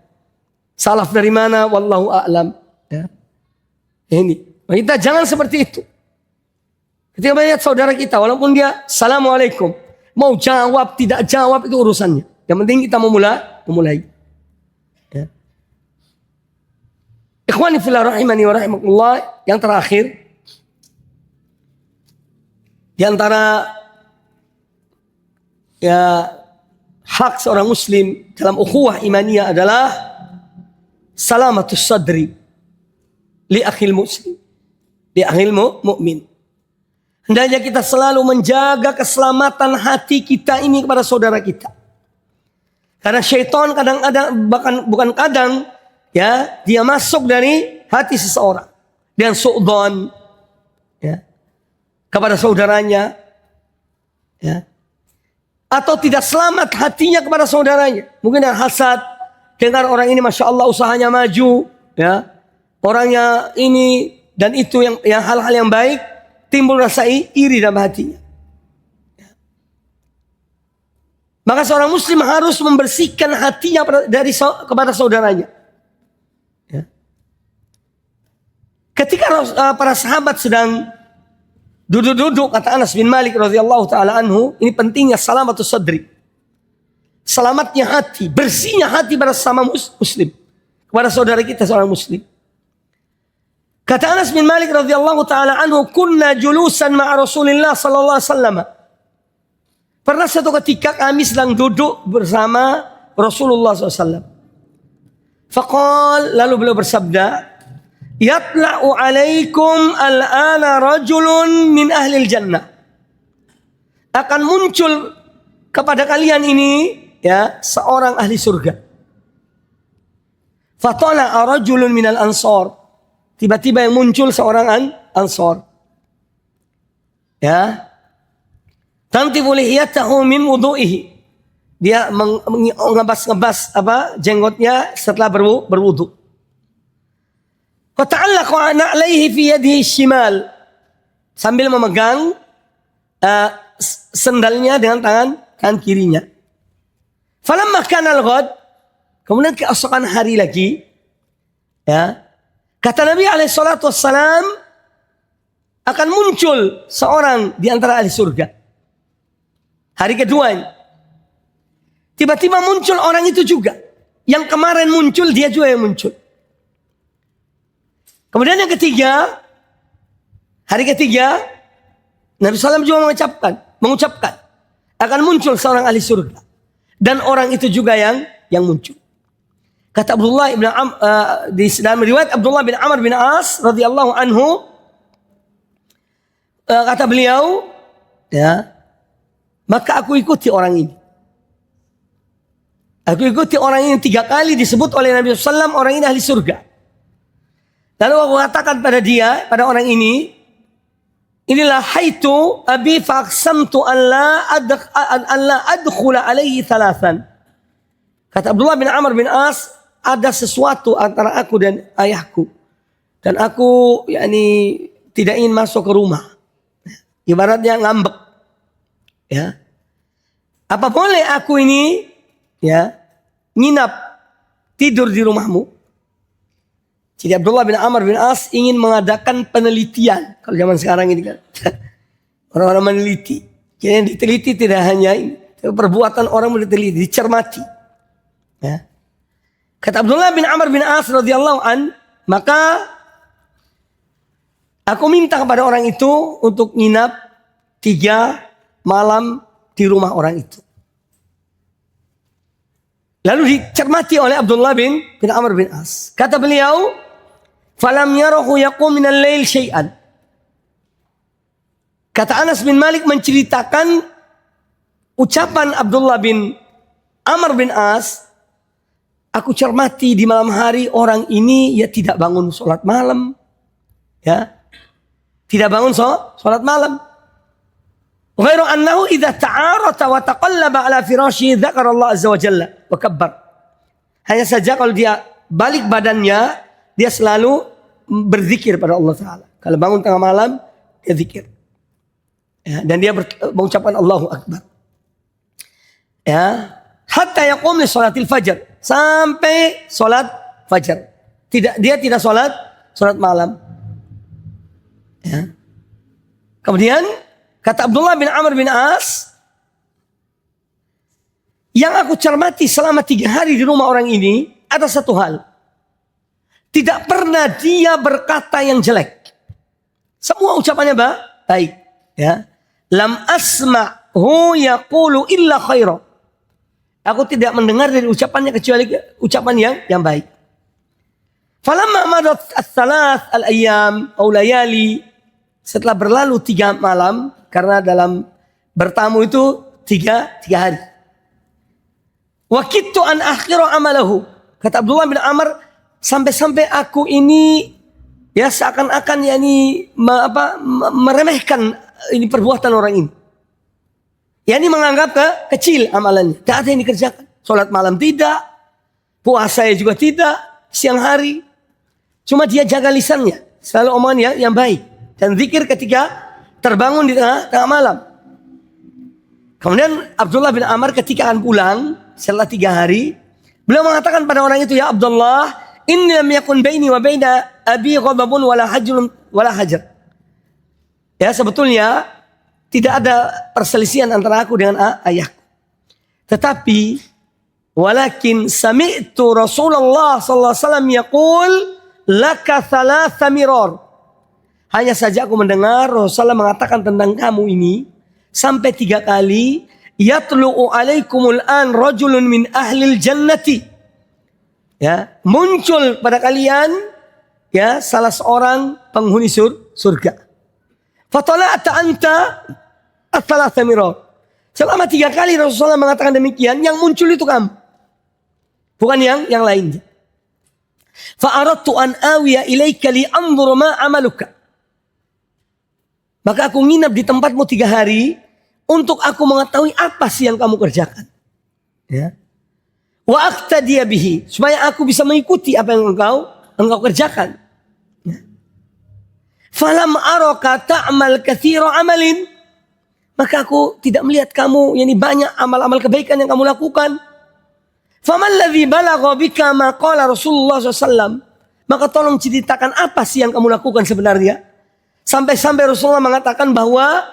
Salaf dari mana? Wallahu a'lam. Ya. Ini. Kita jangan seperti itu. Ketika melihat saudara kita, walaupun dia assalamualaikum, mau jawab, tidak jawab itu urusannya. Yang penting kita memulai. Ya. Ikhwani fillah rahimani wa rahimakumullah, yang terakhir, di antara ya hak seorang muslim dalam ukhuwah imaniyah adalah salamatus sadri li akhil muslim, li akhil mu'min. Hendaknya kita selalu menjaga keselamatan hati kita ini kepada saudara kita. Karena syaitan kadang-kadang, bahkan bukan kadang, ya, dia masuk dari hati seseorang dengan su'dhan, ya, kepada saudaranya, ya, atau tidak selamat hatinya kepada saudaranya. Mungkin dengan hasad, dengar orang ini masya Allah usahanya maju, ya, orangnya ini dan itu yang hal-hal yang baik, timbul rasa iri dalam hatinya. Ya. Maka seorang muslim harus membersihkan hatinya kepada saudaranya. Ya. Ketika para sahabat sedang duduk-duduk, kata Anas bin Malik radhiyallahu taala anhu, ini pentingnya salamatus sadri. Selamatnya hati, bersihnya hati pada sama muslim, kepada saudara kita seorang muslim. Kata Anas bin Malik radhiyallahu taala anhu, kunna julusan ma'a Rasulillah sallallahu alaihi wasallam. Pernah satu ketika kami sedang duduk bersama Rasulullah SAW. Faqal, lalu beliau bersabda, yatla'u alaikum al-ana rajulun min ahlil jannah. Akan muncul kepada kalian ini, ya, seorang ahli surga. Fatala'a rajulun minal ansar. Tiba-tiba yang muncul seorang ansar. Ya. Tantifu lihiyatahu min wudu'ihi. Dia mengebas-ngebas jenggotnya setelah berwudu. Fata'allaqa na'laihi fi yadihi shimal. Sambil memegang sendalnya dengan tangan kirinya. Falamma kana al-ghad, kemudian keesokan hari lagi, ya, kata Nabi alaihi salatu wassalam, akan muncul seorang di antara ahli surga. Hari kedua ini, tiba-tiba muncul orang itu juga. Yang kemarin muncul, dia juga yang muncul. Kemudian yang ketiga, hari ketiga, Nabi SAW juga mengucapkan akan muncul seorang ahli surga. Dan orang itu juga yang muncul. Kata Abdullah bin di dalam riwayat Abdullah bin Amr bin As radhiyallahu anhu, kata beliau, ya, maka aku ikuti orang ini. Aku ikuti orang ini 3 kali disebut oleh Nabi SAW, orang ini ahli surga. Lalu aku katakan pada dia, pada orang ini, inilah haitu abi faqsamtu an la adkhula alaihi thalathan. Kata Abdullah bin Amr bin As, ada sesuatu antara aku dan ayahku. Dan aku tidak ingin masuk ke rumah. Ibaratnya ngambek. Ya. Apa boleh aku ini, ya, nginap, tidur di rumahmu? Jadi Abdullah bin Amr bin As ingin mengadakan penelitian. Kalau zaman sekarang ini kan orang-orang meneliti. Jadi yang diteliti tidak hanya ini, perbuatan orang diteliti, dicermati. Ya. Kata Abdullah bin Amr bin As radhiyallahu an, maka aku minta kepada orang itu untuk nginap 3 malam di rumah orang itu. Lalu dicermati oleh Abdullah bin Amr bin As. Kata beliau, falam yarahu yaqum minal lail syai'an. Kata Anas bin Malik menceritakan ucapan Abdullah bin Amr bin As, aku cermati di malam hari orang ini ya tidak bangun sholat malam. Ya. Tidak bangun sholat malam. Ghairu annahu idza ta'arata wa taqallaba ala firashihi dzakara Allah azza wa jalla wa kabbar. Hanya saja kalau dia balik badannya, dia selalu berzikir pada Allah Ta'ala. Kalau bangun tengah malam, dia zikir. Ya, dan dia mengucapkan Allahu Akbar. Ya, hatta yaqum li sholatil fajar. Sampai sholat fajar. Dia tidak sholat malam. Ya. Kemudian kata Abdullah bin Amr bin As, yang aku cermati selama 3 hari di rumah orang ini, ada satu hal. Tidak pernah dia berkata yang jelek. Semua ucapannya baik. Ya. Lam asma'hu yaqulu illa khaira. Aku tidak mendengar dari ucapannya kecuali ucapan yang baik. Falamma madat ats-tsalath al-ayyam aw layali, setelah berlalu 3 malam, karena dalam bertamu itu 3 hari. Wa kittu an akhira amalahu. Kata Abdullah bin Amr, sampai-sampai aku ini ya seakan-akan meremehkan ini perbuatan orang ini. Yani menganggap kecil amalannya. Tidak ada yang dikerjakan. Sholat malam tidak, puasa juga tidak, siang hari. Cuma dia jaga lisannya, selalu omongan yang baik dan zikir ketika terbangun di tengah malam. Kemudian Abdullah bin Amr ketika akan pulang setelah 3 hari, beliau mengatakan pada orang itu, ya Abdullah, inni lam yakun baini wa baina abi ghadabun wala hajar. Ya, sebetulnya tidak ada perselisihan antara aku dengan ayahku. Tetapi walakin sami'tu Rasulullah sallallahu alaihi wasallam yaqul laka thalatha mirar. Hanya saja aku mendengar Rasulullah mengatakan tentang kamu ini sampai 3 kali, yatlu'u alaikumul an rajulun min ahlil jannati. Ya, muncul pada kalian ya salah seorang penghuni surga. Fatala'ta anta ats-tsalatsa mirar. Selama 3 kali Rasulullah mengatakan demikian, yang muncul itu kamu. Bukan yang lainnya. Fa aradtu an awiya ilaika li anzur ma amaluka. Maka aku nginap di tempatmu 3 hari untuk aku mengetahui apa sih yang kamu kerjakan. Ya. Wa aqtadiya bihi, supaya aku bisa mengikuti apa yang engkau kerjakan. Falam araka ta'mal katsira amalin. Maka aku tidak melihat kamu banyak amal-amal kebaikan yang kamu lakukan. Faman ladzi balagha bika ma qala Rasulullah SAW. Maka tolong ceritakan apa sih yang kamu lakukan sebenarnya. Sampai-sampai Rasulullah mengatakan bahwa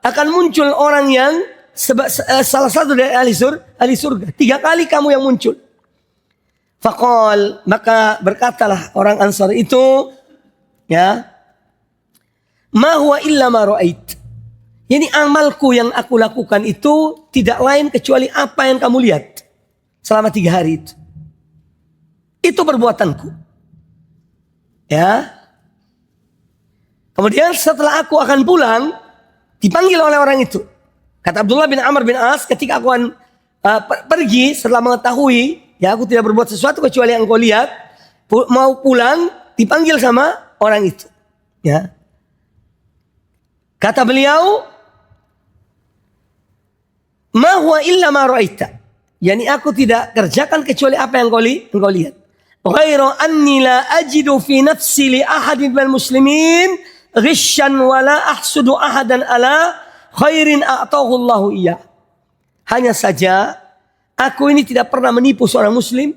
akan muncul orang yang salah satu dari ahli surga. 3 kali kamu yang muncul. Faqal, maka berkatalah orang Ansar itu, ya, ma huwa illa ma ra'ait. Amalku yang aku lakukan itu tidak lain kecuali apa yang kamu lihat selama 3 hari itu. Itu perbuatanku. Ya. Kemudian setelah aku akan pulang, dipanggil oleh orang itu. Kata Abdullah bin Amr bin As, ketika aku akan pergi setelah mengetahui, ya, aku tidak berbuat sesuatu kecuali yang kau lihat, mau pulang, dipanggil sama orang itu. Ya. Kata beliau, ma huwa illa ma ra'aita. Aku tidak kerjakan kecuali apa yang kau lihat. Ghairu anni la ajidu fi nafsi li ahadin minal muslimin ghishan wa la ahsudu ahadan ala khairin a'tahu Allahu iya. Hanya saja aku ini tidak pernah menipu seorang muslim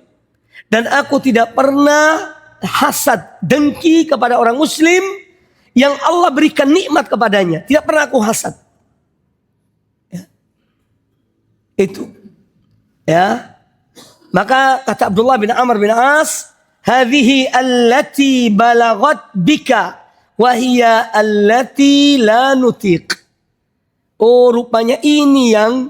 dan aku tidak pernah hasad, dengki kepada orang muslim yang Allah berikan nikmat kepadanya. Tidak pernah aku hasad. Ya. Itu. Ya. Maka kata Abdullah bin Amr bin As, hadhihi allati balagat bika wa hiya allati la nutiq. Oh, rupanya ini yang,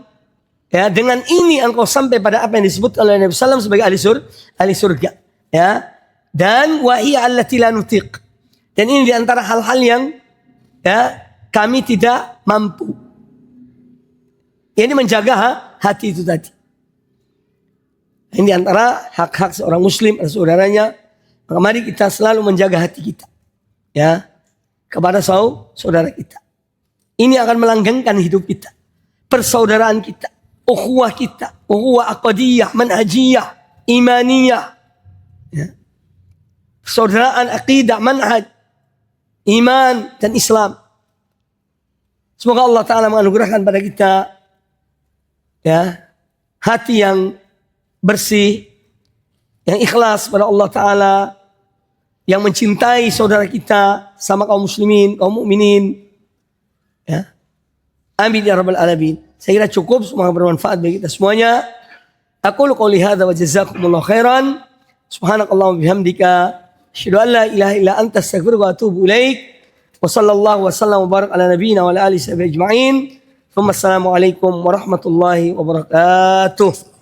ya, dengan ini engkau sampai pada apa yang disebut oleh Nabi SAW sebagai ahli surga. Ya. Dan wa hiya allati la nutiq. Dan ini diantara hal-hal yang, ya, kami tidak mampu. Ini menjaga hati itu tadi. Ini antara hak-hak seorang muslim dan saudaranya. Maka mari kita selalu menjaga hati kita, ya, kepada saudara kita. Ini akan melanggengkan hidup kita, persaudaraan kita, ukhuwah kita, ukhuwah aqdiyah, manhajiyah, imaniyah, ya. Persaudaraan aqidah, manhaj, iman dan Islam. Semoga Allah Ta'ala menganugerahkan pada kita, ya, hati yang bersih, yang ikhlas pada Allah Ta'ala, yang mencintai saudara kita sama kaum muslimin, kaum mukminin. Ya. Amin ya rabbal alamin. Saya kira cukup, semoga bermanfaat bagi kita semuanya. Aqulu qouli hadza wa jazakumullahu khairan. Subhanakallahumma bihamdika asyhadu an la ilaha illa anta astaghfiruka wa atubu ilaik. Wa sallallahu wa sallam wa barak ala nabiyyina wa ala alihi ajma'in. Assalamualaikum warahmatullahi wabarakatuh.